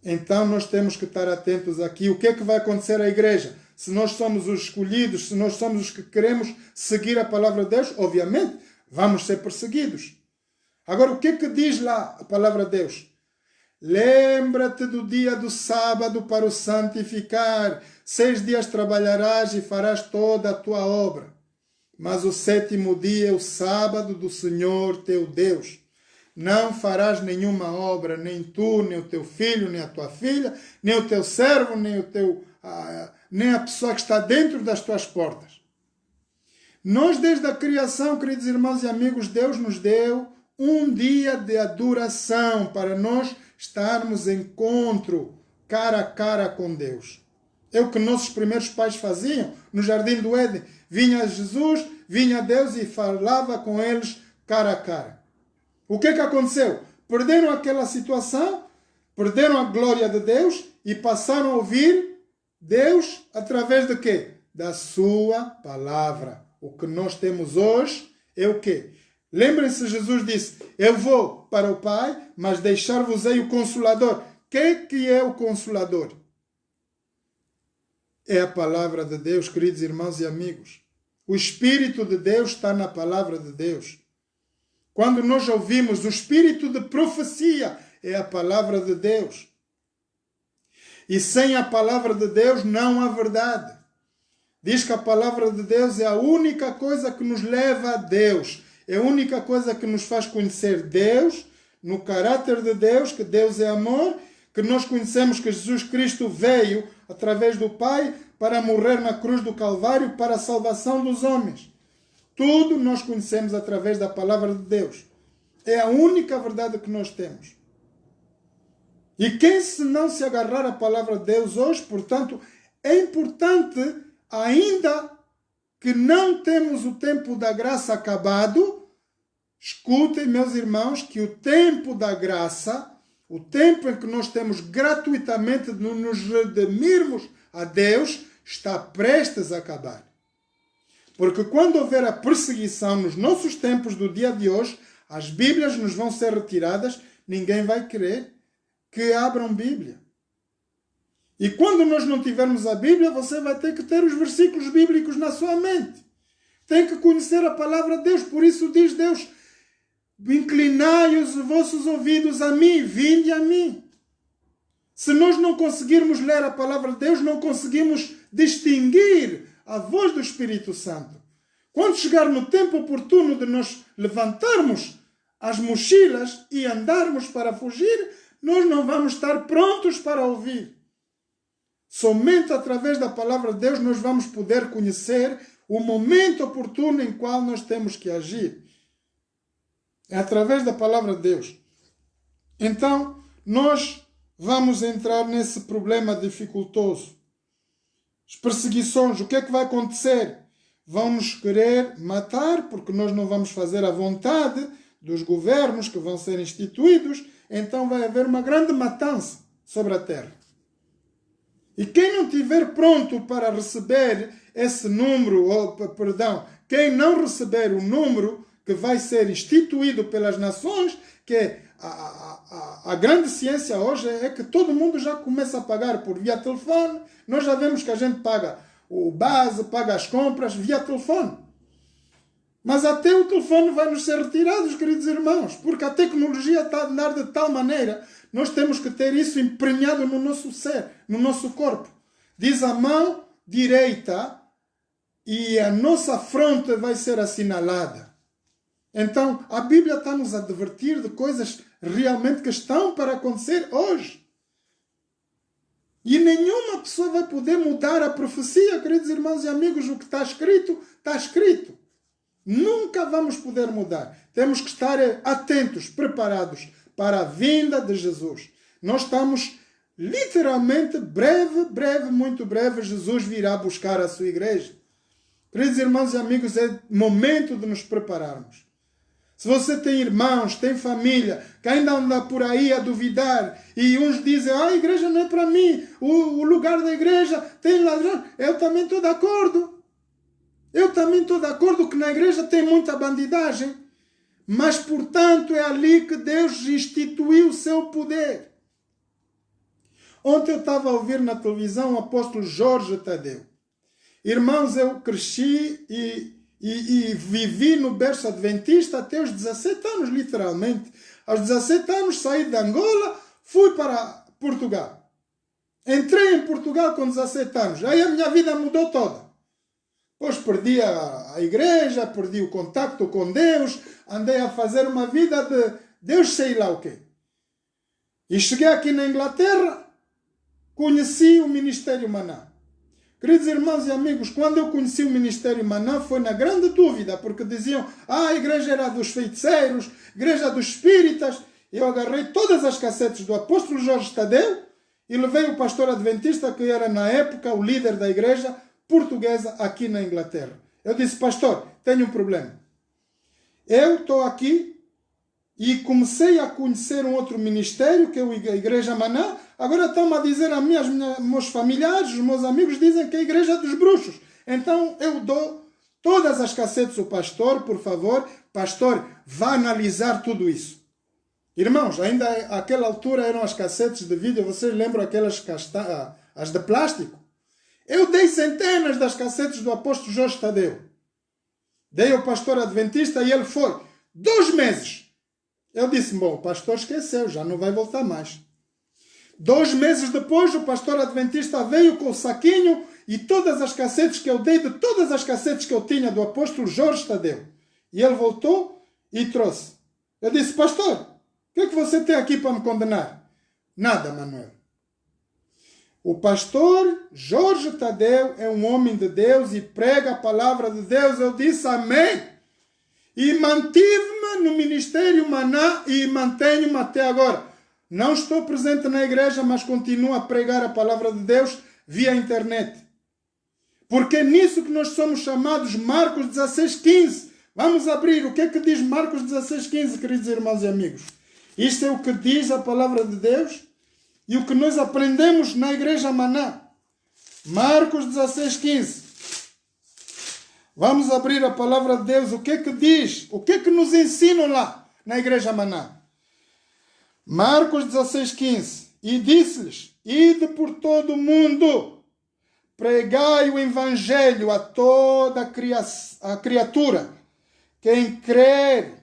Então nós temos que estar atentos aqui. O que é que vai acontecer à igreja? Se nós somos os escolhidos, se nós somos os que queremos seguir a palavra de Deus, obviamente vamos ser perseguidos. Agora, o que é que diz lá a palavra de Deus? Lembra-te do dia do sábado para o santificar. 6 dias trabalharás e farás toda a tua obra. Mas o 7º dia é o sábado do Senhor teu Deus. não farás nenhuma obra, nem tu, nem o teu filho, nem a tua filha, nem o teu servo, nem a pessoa que está dentro das tuas portas. Nós, desde a criação, queridos irmãos e amigos, Deus nos deu um dia de adoração para nós estarmos em encontro, cara a cara com Deus. É o que nossos primeiros pais faziam no Jardim do Éden. Vinha Jesus, vinha Deus e falava com eles cara a cara. O que aconteceu? Perderam aquela situação, perderam a glória de Deus e passaram a ouvir Deus através de quê? Da sua palavra. O que nós temos hoje é o quê? Lembrem-se, Jesus disse, eu vou para o Pai, mas deixar-vos-ei o Consolador. Que é o Consolador? É a palavra de Deus, queridos irmãos e amigos. O Espírito de Deus está na palavra de Deus. Quando nós ouvimos o Espírito de profecia, é a palavra de Deus. E sem a palavra de Deus não há verdade. Diz que a palavra de Deus é a única coisa que nos leva a Deus. É a única coisa que nos faz conhecer Deus, no caráter de Deus, que Deus é amor, que nós conhecemos que Jesus Cristo veio através do Pai para morrer na cruz do Calvário para a salvação dos homens. Tudo nós conhecemos através da palavra de Deus. É a única verdade que nós temos. E quem se não se agarrar à palavra de Deus hoje, portanto, é importante, ainda que não temos o tempo da graça acabado, escutem, meus irmãos, que o tempo da graça, o tempo em que nós temos gratuitamente de nos redimirmos a Deus, está prestes a acabar. Porque quando houver a perseguição nos nossos tempos do dia de hoje, as Bíblias nos vão ser retiradas, ninguém vai querer que abram Bíblia. E quando nós não tivermos a Bíblia, você vai ter que ter os versículos bíblicos na sua mente. Tem que conhecer a palavra de Deus. Por isso diz Deus, inclinai os vossos ouvidos a mim, vinde a mim. Se nós não conseguirmos ler a palavra de Deus, não conseguimos distinguir a voz do Espírito Santo. Quando chegar no tempo oportuno de nós levantarmos as mochilas e andarmos para fugir, nós não vamos estar prontos para ouvir. Somente através da palavra de Deus nós vamos poder conhecer o momento oportuno em qual nós temos que agir. É através da palavra de Deus. Então, nós vamos entrar nesse problema dificultoso. As perseguições, o que é que vai acontecer? Vão nos querer matar, porque nós não vamos fazer a vontade dos governos que vão ser instituídos, então vai haver uma grande matança sobre a terra. E quem não estiver pronto para receber esse número, quem não receber o número que vai ser instituído pelas nações, que é a grande ciência hoje é que todo mundo já começa a pagar por via telefone. Nós já vemos que a gente paga o base, paga as compras via telefone. Mas até o telefone vai nos ser retirado, queridos irmãos, porque a tecnologia está a andar de tal maneira, nós temos que ter isso emprenhado no nosso ser, no nosso corpo. Diz a mão direita e a nossa fronte vai ser assinalada. Então, a Bíblia está nos a advertir de coisas realmente que estão para acontecer hoje. E nenhuma pessoa vai poder mudar a profecia, queridos irmãos e amigos. O que está escrito, está escrito. Nunca vamos poder mudar. Temos que estar atentos, preparados para a vinda de Jesus. Nós estamos literalmente, muito breve, Jesus virá buscar a sua igreja. Queridos irmãos e amigos, é momento de nos prepararmos. Se você tem irmãos, tem família, que ainda anda por aí a duvidar, e uns dizem, a igreja não é para mim, o lugar da igreja tem ladrão, eu também estou de acordo. Eu também estou de acordo que na igreja tem muita bandidagem, mas, portanto, é ali que Deus instituiu o seu poder. Ontem eu estava a ouvir na televisão o apóstolo Jorge Tadeu. Irmãos, eu cresci e vivi no berço adventista até os 17 anos, literalmente. Aos 17 anos saí de Angola, fui para Portugal. Entrei em Portugal com 17 anos. Aí a minha vida mudou toda. Depois perdi a igreja, perdi o contacto com Deus, andei a fazer uma vida Deus sei lá o quê. E cheguei aqui na Inglaterra, conheci o Ministério Maná. Queridos irmãos e amigos, quando eu conheci o Ministério Maná foi na grande dúvida, porque diziam, a igreja era dos feiticeiros, igreja dos espíritas. Eu agarrei todas as cassetes do apóstolo Jorge Tadeu e levei o pastor adventista, que era na época o líder da igreja portuguesa aqui na Inglaterra. Eu disse, pastor, tenho um problema. Eu estou aqui e comecei a conhecer um outro ministério, que é a Igreja Maná. Agora estão a dizer a mim, meus familiares, os meus amigos, dizem que é a Igreja dos Bruxos. Então eu dou todas as cassetes ao pastor, por favor. Pastor, vá analisar tudo isso. Irmãos, ainda àquela altura eram as cassetes de vídeo, vocês lembram aquelas as de plástico? Eu dei centenas das cassetes do apóstolo Jorge Tadeu. Dei ao pastor adventista e ele foi 2 meses. Eu disse, bom, o pastor esqueceu, já não vai voltar mais. 2 meses depois, o pastor adventista veio com o saquinho e todas as cassetes que eu dei, de todas as cassetes que eu tinha do apóstolo Jorge Tadeu. E ele voltou e trouxe. Eu disse, pastor, o que é que você tem aqui para me condenar? Nada, Manuel. O pastor Jorge Tadeu é um homem de Deus e prega a palavra de Deus. Eu disse amém. E mantive-me no Ministério Maná e mantenho-me até agora. Não estou presente na igreja, mas continuo a pregar a palavra de Deus via internet. Porque é nisso que nós somos chamados. Marcos 16:15. Vamos abrir. O que é que diz Marcos 16:15, queridos irmãos e amigos? Isto é o que diz a palavra de Deus e o que nós aprendemos na igreja Maná. Marcos 16:15. Vamos abrir a palavra de Deus. O que é que diz? O que é que nos ensinam lá na igreja Maná? Marcos 16:15. E disse-lhes, ide por todo o mundo, pregai o evangelho a toda a criatura. Quem crer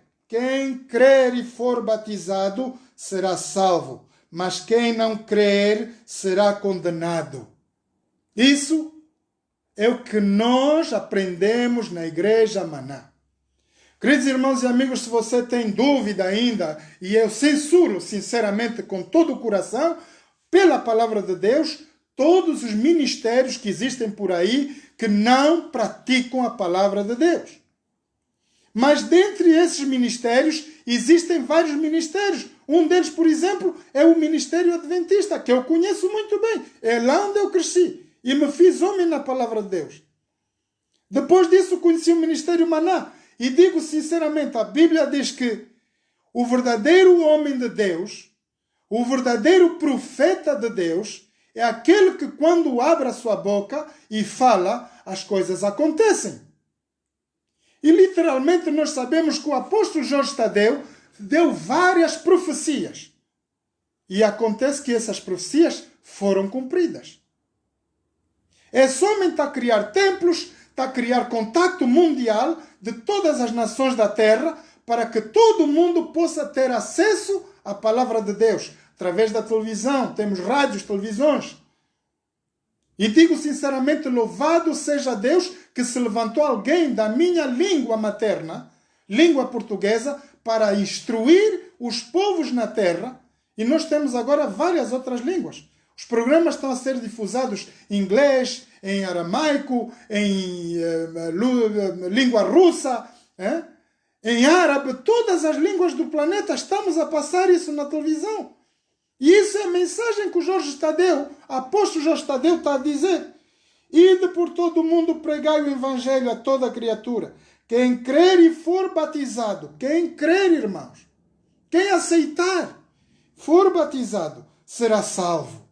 e for batizado será salvo, mas quem não crer será condenado. Isso é o que nós aprendemos na igreja Maná. Queridos irmãos e amigos, se você tem dúvida ainda, e eu censuro sinceramente com todo o coração, pela palavra de Deus, todos os ministérios que existem por aí que não praticam a palavra de Deus. Mas dentre esses ministérios, existem vários ministérios. Um deles, por exemplo, é o Ministério Adventista, que eu conheço muito bem. É lá onde eu cresci e me fiz homem na palavra de Deus. Depois disso, conheci o Ministério Maná. E digo sinceramente, a Bíblia diz que o verdadeiro homem de Deus, o verdadeiro profeta de Deus, é aquele que quando abre a sua boca e fala, as coisas acontecem. E literalmente nós sabemos que o apóstolo Jorge Tadeu deu várias profecias. E acontece que essas profecias foram cumpridas. Esse homem está a criar templos, está a criar contacto mundial de todas as nações da terra para que todo mundo possa ter acesso à palavra de Deus. Através da televisão, temos rádios, televisões. E digo sinceramente, louvado seja Deus que se levantou alguém da minha língua materna, língua portuguesa, para instruir os povos na terra. E nós temos agora várias outras línguas. Os programas estão a ser difusados em inglês, em aramaico, em língua russa, em árabe, todas as línguas do planeta. Estamos a passar isso na televisão. E isso é a mensagem que o Jorge Tadeu, apóstolo Jorge Tadeu, está a dizer. Ide por todo o mundo, pregai o evangelho a toda criatura. Quem crer e for batizado, quem crer, irmãos, quem aceitar, for batizado, será salvo.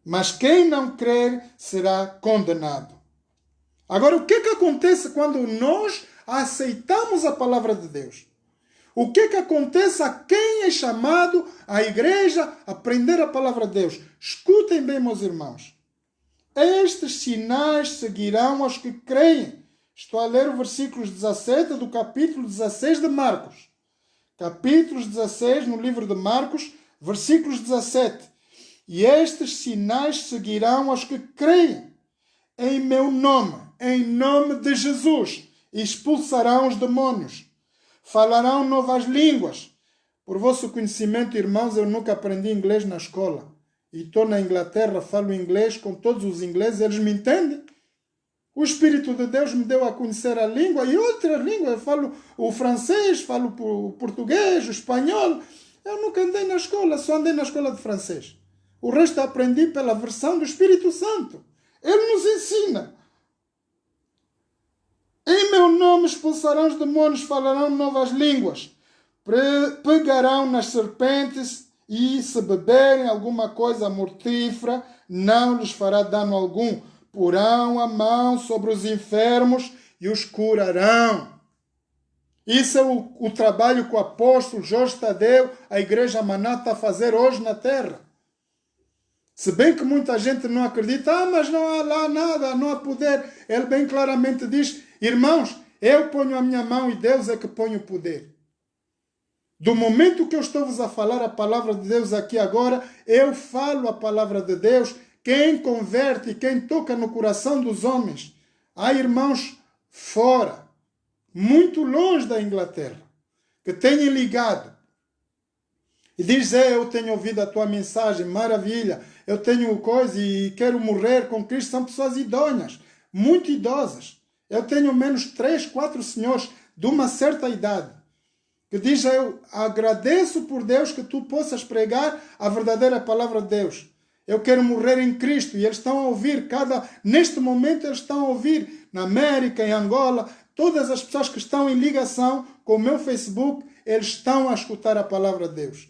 Mas quem não crer será condenado. Agora, o que é que acontece quando nós aceitamos a palavra de Deus? O que é que acontece a quem é chamado à igreja a aprender a palavra de Deus? Escutem bem, meus irmãos. Estes sinais seguirão aos que creem. Estou a ler o versículo 17 do capítulo 16 de Marcos. Capítulo 16, no livro de Marcos, versículos 17. E estes sinais seguirão aos que creem. Em meu nome, em nome de Jesus, expulsarão os demônios. Falarão novas línguas. Por vosso conhecimento, irmãos, eu nunca aprendi inglês na escola. E estou na Inglaterra, falo inglês com todos os ingleses, eles me entendem. O Espírito de Deus me deu a conhecer a língua e outras línguas. Eu falo o francês, falo o português, o espanhol. Eu nunca andei na escola, só andei na escola de francês. O resto aprendi pela versão do Espírito Santo. Ele nos ensina. Em meu nome expulsarão os demônios, falarão novas línguas. Pegarão nas serpentes e se beberem alguma coisa mortífera, não lhes fará dano algum. Porão a mão sobre os enfermos e os curarão. Isso é o trabalho que o apóstolo Jorge Tadeu, a igreja Maná, está a fazer hoje na terra. Se bem que muita gente não acredita, mas não há lá nada, não há poder. Ele bem claramente diz, irmãos, eu ponho a minha mão e Deus é que põe o poder. Do momento que eu estou-vos a falar a palavra de Deus aqui agora, eu falo a palavra de Deus. Quem converte, quem toca no coração dos homens. Há irmãos fora, muito longe da Inglaterra, que têm ligado. E diz, eu tenho ouvido a tua mensagem, maravilha, eu tenho coisa e quero morrer com Cristo. São pessoas idôneas, muito idosas. Eu tenho menos 3, 4 senhores de uma certa idade, que diz, eu agradeço por Deus que tu possas pregar a verdadeira palavra de Deus. Eu quero morrer em Cristo. E eles estão a ouvir, neste momento eles estão a ouvir, na América, em Angola, todas as pessoas que estão em ligação com o meu Facebook, eles estão a escutar a palavra de Deus.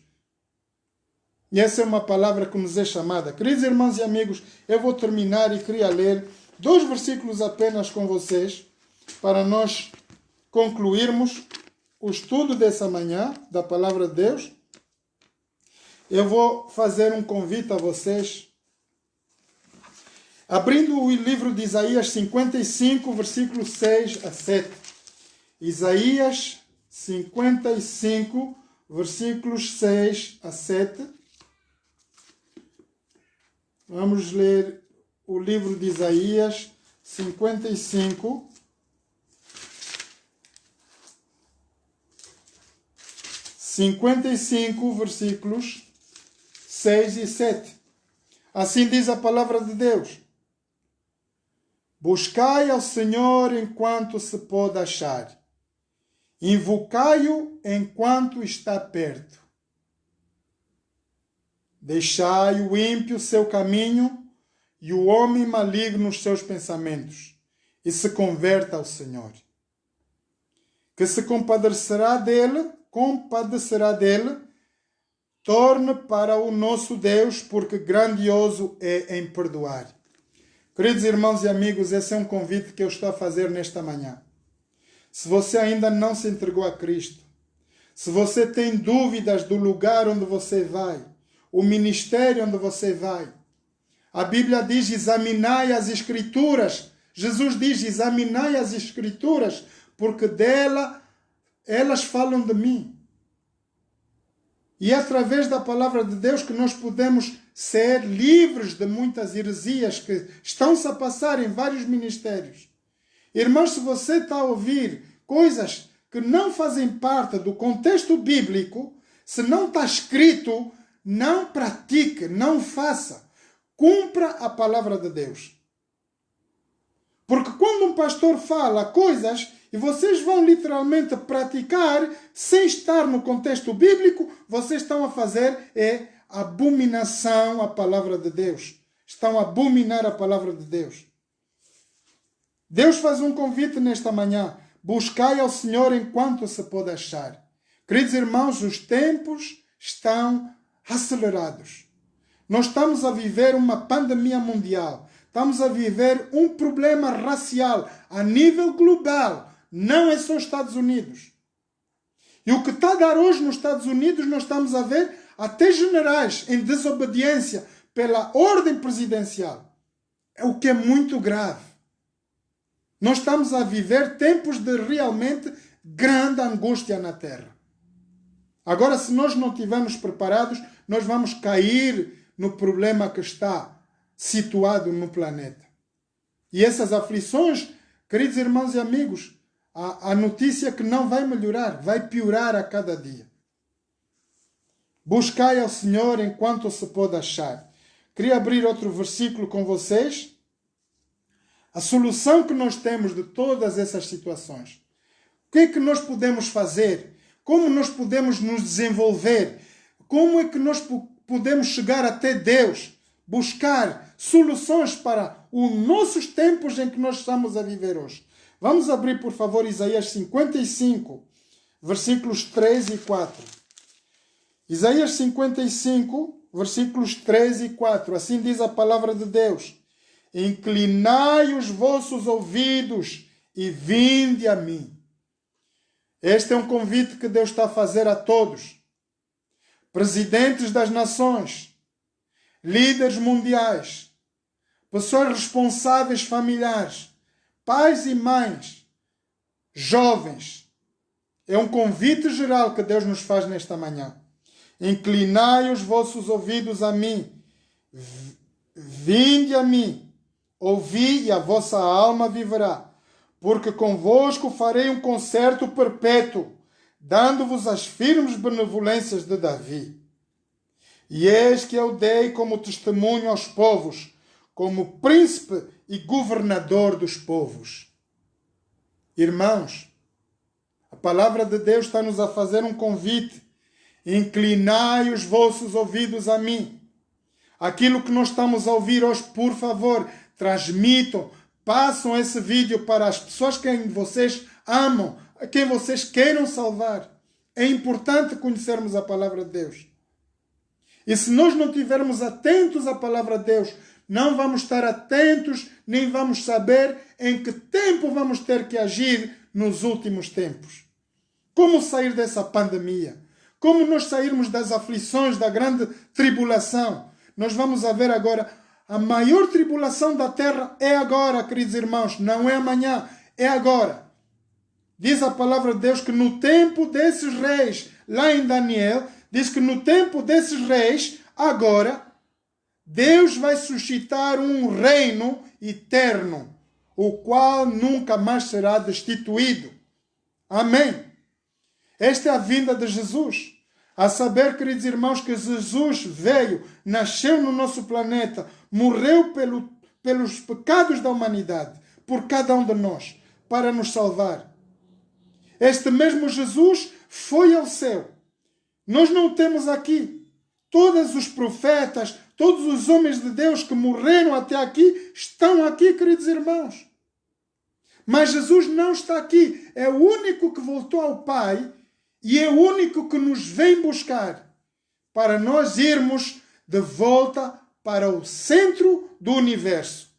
E essa é uma palavra que nos é chamada. Queridos irmãos e amigos, eu vou terminar e queria ler 2 versículos apenas com vocês, para nós concluirmos o estudo dessa manhã, da palavra de Deus. Eu vou fazer um convite a vocês. Abrindo o livro de Isaías 55, versículos 6 a 7. Isaías 55, versículos 6 a 7. Vamos ler o livro de Isaías 55. Versículos 6 e 7. Assim diz a palavra de Deus. Buscai ao Senhor enquanto se pode achar. Invocai-o enquanto está perto. Deixai o ímpio seu caminho e o homem maligno os seus pensamentos, e se converta ao Senhor, que se compadecerá dele, torne para o nosso Deus, porque grandioso é em perdoar. Queridos irmãos e amigos, esse é um convite que eu estou a fazer nesta manhã. Se você ainda não se entregou a Cristo, se você tem dúvidas do lugar onde você vai, o ministério onde você vai, a Bíblia diz, examinai as Escrituras. Jesus diz, examinai as Escrituras, porque elas falam de mim. E é através da palavra de Deus que nós podemos ser livres de muitas heresias que estão-se a passar em vários ministérios. Irmãos, se você está a ouvir coisas que não fazem parte do contexto bíblico, se não está escrito, não pratique, não faça. Cumpra a palavra de Deus. Porque quando um pastor fala coisas e vocês vão literalmente praticar sem estar no contexto bíblico, vocês estão a fazer abominação à palavra de Deus. Estão a abominar a palavra de Deus. Deus faz um convite nesta manhã. Buscai ao Senhor enquanto se pode achar. Queridos irmãos, os tempos estão acelerados. Nós estamos a viver uma pandemia mundial. Estamos a viver um problema racial a nível global. Não é só os Estados Unidos. E o que está a dar hoje nos Estados Unidos, nós estamos a ver até generais em desobediência pela ordem presidencial. É o que é muito grave. Nós estamos a viver tempos de realmente grande angústia na Terra. Agora, se nós não estivermos preparados, nós vamos cair no problema que está situado no planeta. E essas aflições, queridos irmãos e amigos, a notícia é que não vai melhorar, vai piorar a cada dia. Buscai ao Senhor enquanto se pode achar. Queria abrir outro versículo com vocês. A solução que nós temos de todas essas situações. O que é que nós podemos fazer? Como nós podemos nos desenvolver? Como é que nós podemos chegar até Deus? Buscar soluções para os nossos tempos em que nós estamos a viver hoje. Vamos abrir, por favor, Isaías 55, versículos 3 e 4. Isaías 55, versículos 3 e 4. Assim diz a palavra de Deus. Inclinai os vossos ouvidos e vinde a mim. Este é um convite que Deus está a fazer a todos. Presidentes das nações, líderes mundiais, pessoas responsáveis familiares, pais e mães, jovens. É um convite geral que Deus nos faz nesta manhã. Inclinai os vossos ouvidos a mim. Vinde a mim. Ouvi e a vossa alma viverá. Porque convosco farei um concerto perpétuo, dando-vos as firmes benevolências de Davi. E eis que eu dei como testemunho aos povos, como príncipe e governador dos povos. Irmãos, a palavra de Deus está-nos a fazer um convite. Inclinai os vossos ouvidos a mim. Aquilo que nós estamos a ouvir hoje, por favor, transmitam, passam esse vídeo para as pessoas que vocês amam, a quem vocês queiram salvar. É importante conhecermos a palavra de Deus. E se nós não estivermos atentos à palavra de Deus, não vamos estar atentos, nem vamos saber em que tempo vamos ter que agir nos últimos tempos. Como sair dessa pandemia? Como nós sairmos das aflições, da grande tribulação? Nós vamos ver agora, a maior tribulação da terra é agora, queridos irmãos, não é amanhã, é agora. Diz a palavra de Deus que no tempo desses reis, lá em Daniel, diz que no tempo desses reis, agora, Deus vai suscitar um reino eterno, o qual nunca mais será destituído. Amém. Esta é a vinda de Jesus. A saber, queridos irmãos, que Jesus veio, nasceu no nosso planeta, morreu pelos pecados da humanidade, por cada um de nós, para nos salvar. Este mesmo Jesus foi ao céu. Nós não temos aqui. Todos os profetas, todos os homens de Deus que morreram até aqui, estão aqui, queridos irmãos. Mas Jesus não está aqui. É o único que voltou ao Pai e é o único que nos vem buscar para nós irmos de volta para o centro do universo,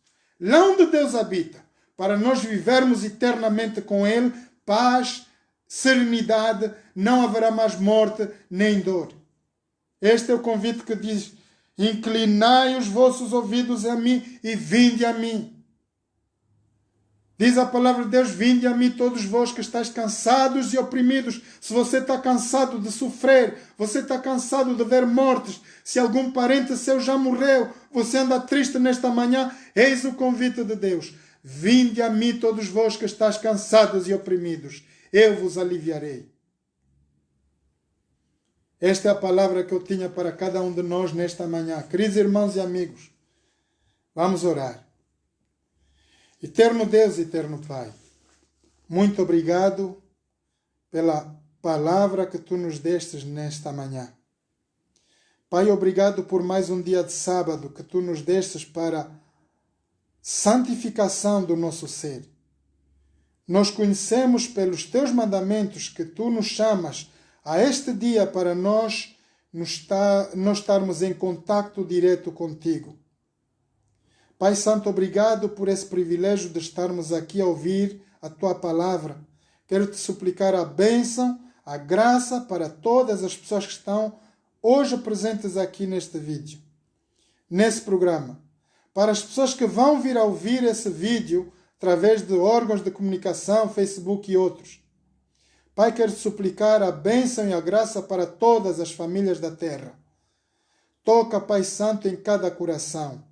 lá onde Deus habita, para nós vivermos eternamente com Ele, paz, serenidade, não haverá mais morte nem dor. Este é o convite que diz: inclinai os vossos ouvidos a mim e vinde a mim. Diz a palavra de Deus: vinde a mim todos vós que estáis cansados e oprimidos. Se você está cansado de sofrer, você está cansado de ver mortes, se algum parente seu já morreu, você anda triste nesta manhã, eis o convite de Deus: vinde a mim todos vós que estáis cansados e oprimidos, eu vos aliviarei. Esta é a palavra que eu tinha para cada um de nós nesta manhã. Queridos irmãos e amigos, vamos orar. Eterno Deus, eterno Pai, muito obrigado pela palavra que Tu nos destes nesta manhã. Pai, obrigado por mais um dia de sábado que Tu nos destes para santificação do nosso ser. Nós conhecemos pelos Teus mandamentos que Tu nos chamas a este dia para nós estarmos em contacto direto contigo. Pai Santo, obrigado por esse privilégio de estarmos aqui a ouvir a Tua palavra. Quero Te suplicar a bênção, a graça para todas as pessoas que estão hoje presentes aqui neste vídeo, nesse programa. Para as pessoas que vão vir a ouvir esse vídeo através de órgãos de comunicação, Facebook e outros. Pai, quero Te suplicar a bênção e a graça para todas as famílias da terra. Toca, Pai Santo, em cada coração.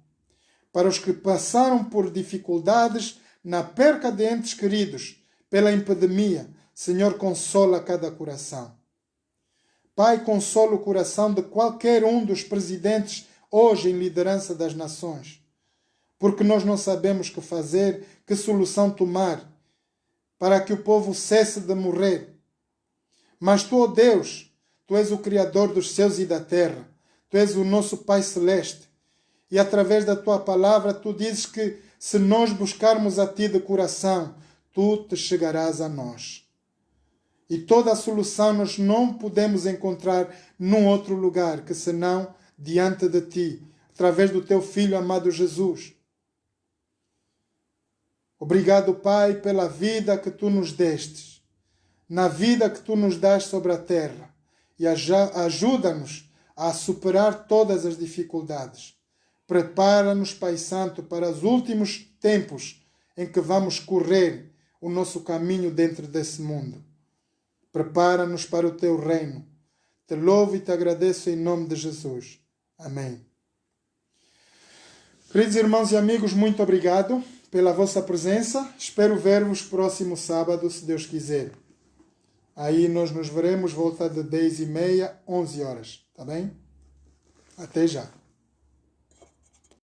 Para os que passaram por dificuldades na perca de entes queridos, pela epidemia, Senhor, consola cada coração. Pai, consola o coração de qualquer um dos presidentes hoje em liderança das nações, porque nós não sabemos o que fazer, que solução tomar, para que o povo cesse de morrer. Mas tu, ó Deus, tu és o Criador dos céus e da terra, tu és o nosso Pai Celeste, e através da tua palavra tu dizes que se nós buscarmos a ti de coração, tu te chegarás a nós. E toda a solução nós não podemos encontrar num outro lugar que senão diante de ti, através do teu Filho amado Jesus. Obrigado, Pai, pela vida que tu nos destes, na vida que tu nos dás sobre a terra, e ajuda-nos a superar todas as dificuldades. Prepara-nos, Pai Santo, para os últimos tempos em que vamos correr o nosso caminho dentro desse mundo. Prepara-nos para o teu reino. Te louvo e te agradeço em nome de Jesus. Amém. Queridos irmãos e amigos, muito obrigado pela vossa presença. Espero ver-vos próximo sábado, se Deus quiser. Aí nós nos veremos volta de 10h30, 11 horas. Tá bem? Até já.